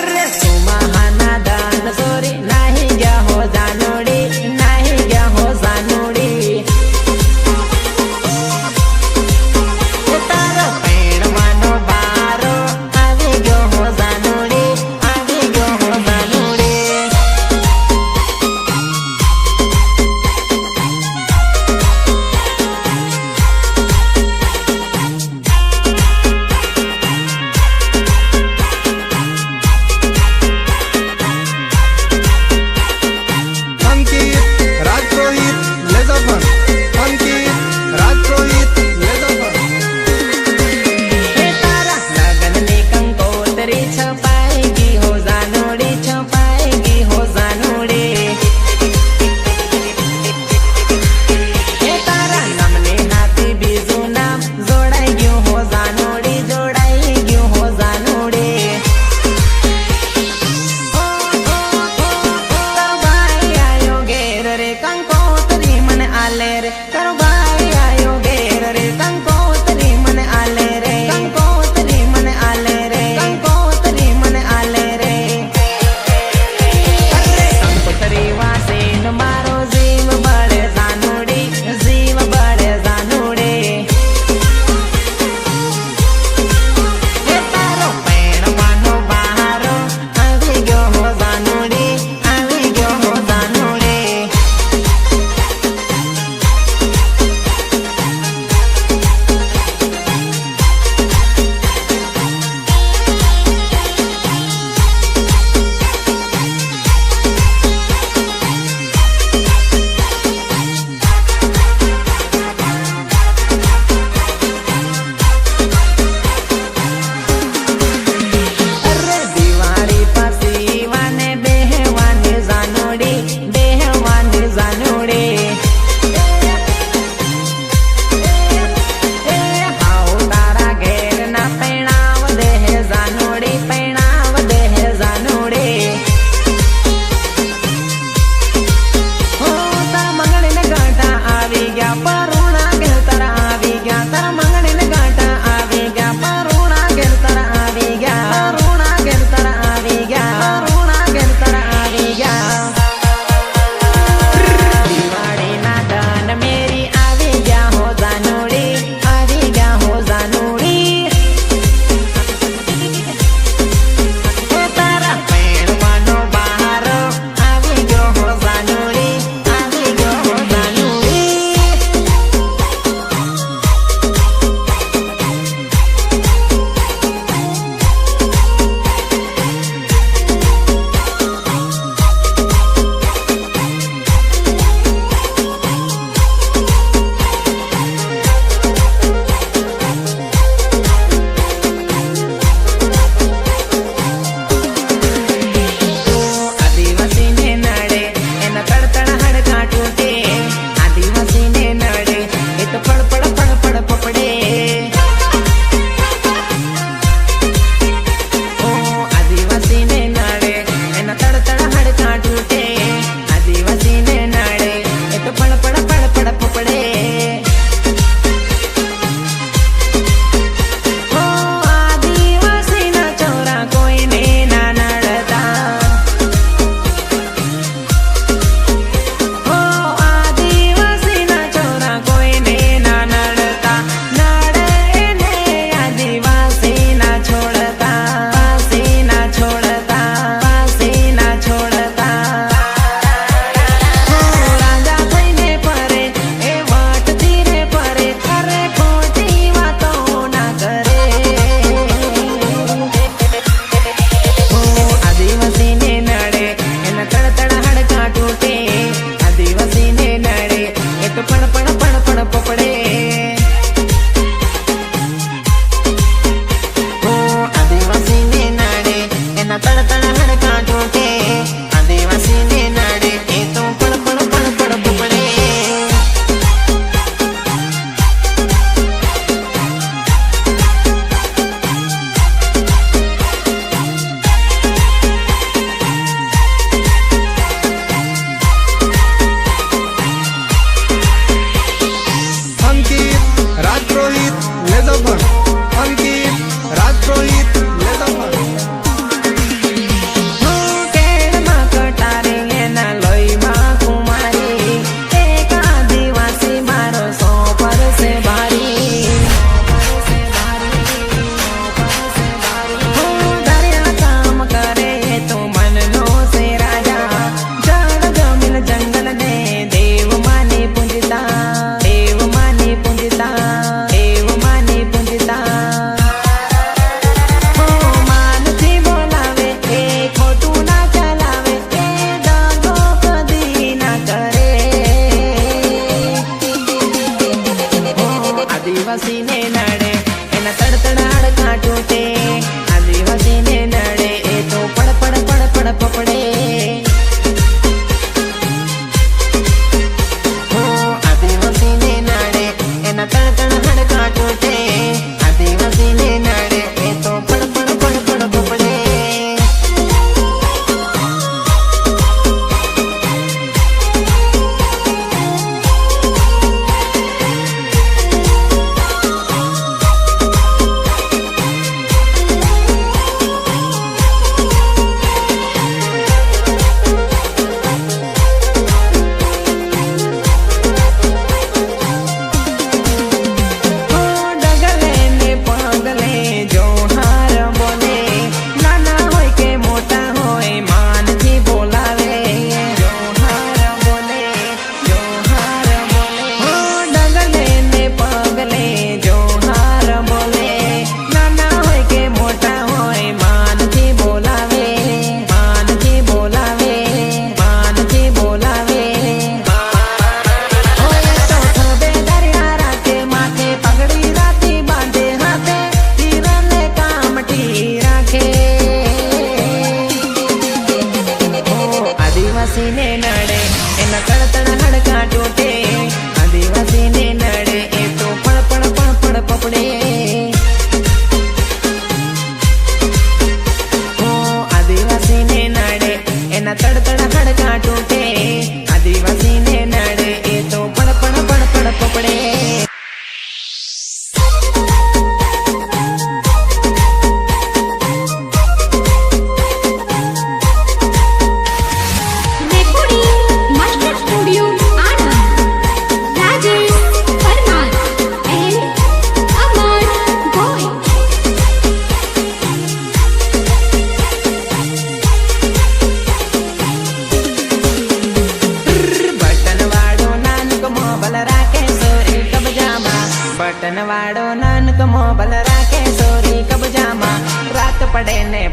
અરે સુમાહાના દાન સોરી નાહી ગયા હો જાનુડી, નાહી ગયા હો જાનુડી. તારો પૈણવાનો બારો આવી ગયો હો જાનુડી, આવી ગયો હો જાનુડી.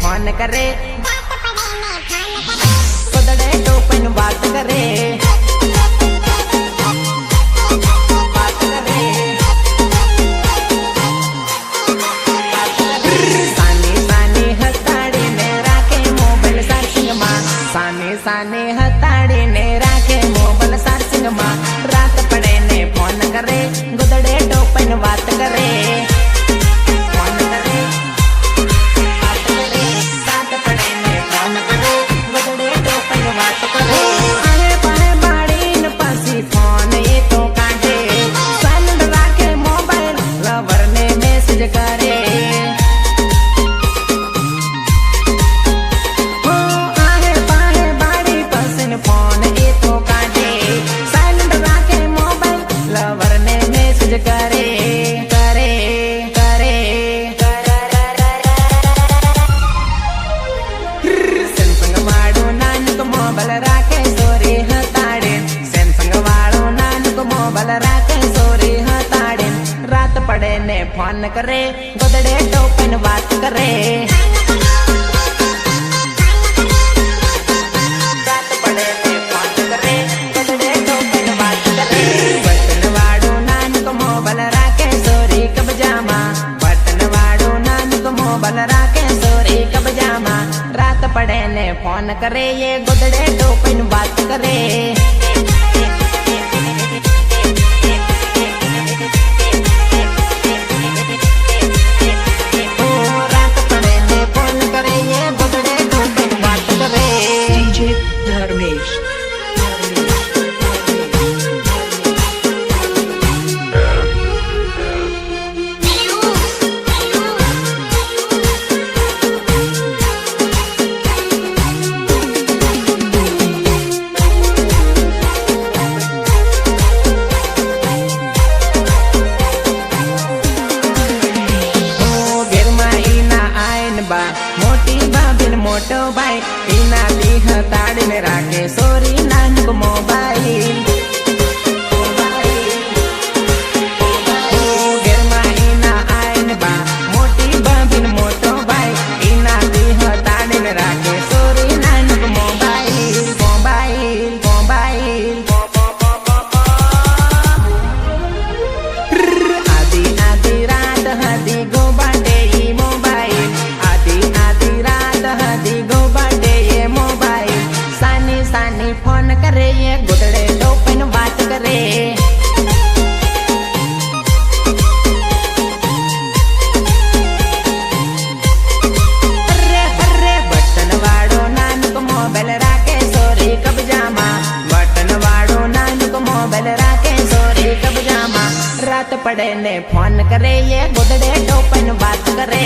फोन करे गोदड़े टोपन बात करे साने हताड़ी ने राखे मोबाइल चार्जिंग में रात पड़े ने फोन करे गोदड़े टोपन बात करे फोन करे बात करे रात पड़े ने फोन करे गोदड़े टोपन बात करे आए पाए बाड़ी न पासी फोन ये तो काटे साइलेंट राखे मोबाइल लवर ने मैसेज करे करे करे करे सैमसंग वाड़ो नानक मोबाइल राखे सोरी हताड़े सैमसंग वाड़ो नानक मोबाइल राखे सोरी हताड़े रात पड़े ने फोन करे गोदड़े टोपन बात करे रात पड़े ने फोन करे गोदड़े टोपन बात करे मोबाइल राखे सोरी कबजामा बटन वाड़ो नानक मोबाइल राखे सोरी कबजामा रात पड़े ने फोन करे ये गोदड़े टोपन बात करे रात पड़े ने फोन करे ये गोदड़े टोपन बात करे DJ धर्मेश मोटी बाबिन मोटो भाई इना दी हताड़ी ने राखे सोरी नानक मोबाइल मोटी बाबिन मोटो भाई इना दी हताड़ी ने राखे सोरी नानक मोबाइल मोबाइल मोबाइल आधी आधी रात हदी गो बाटे मोबाइल सानी फोन करे ये गोदड़े टोपन बात करे अरे बटन वाड़ो नानक मोबाइल राखे सोरी कबजामा बटन वाड़ो नानक मोबाइल राखे सोरी कबजामा रात पड़े ने फोन करे ये गोदड़े टोपन बात करे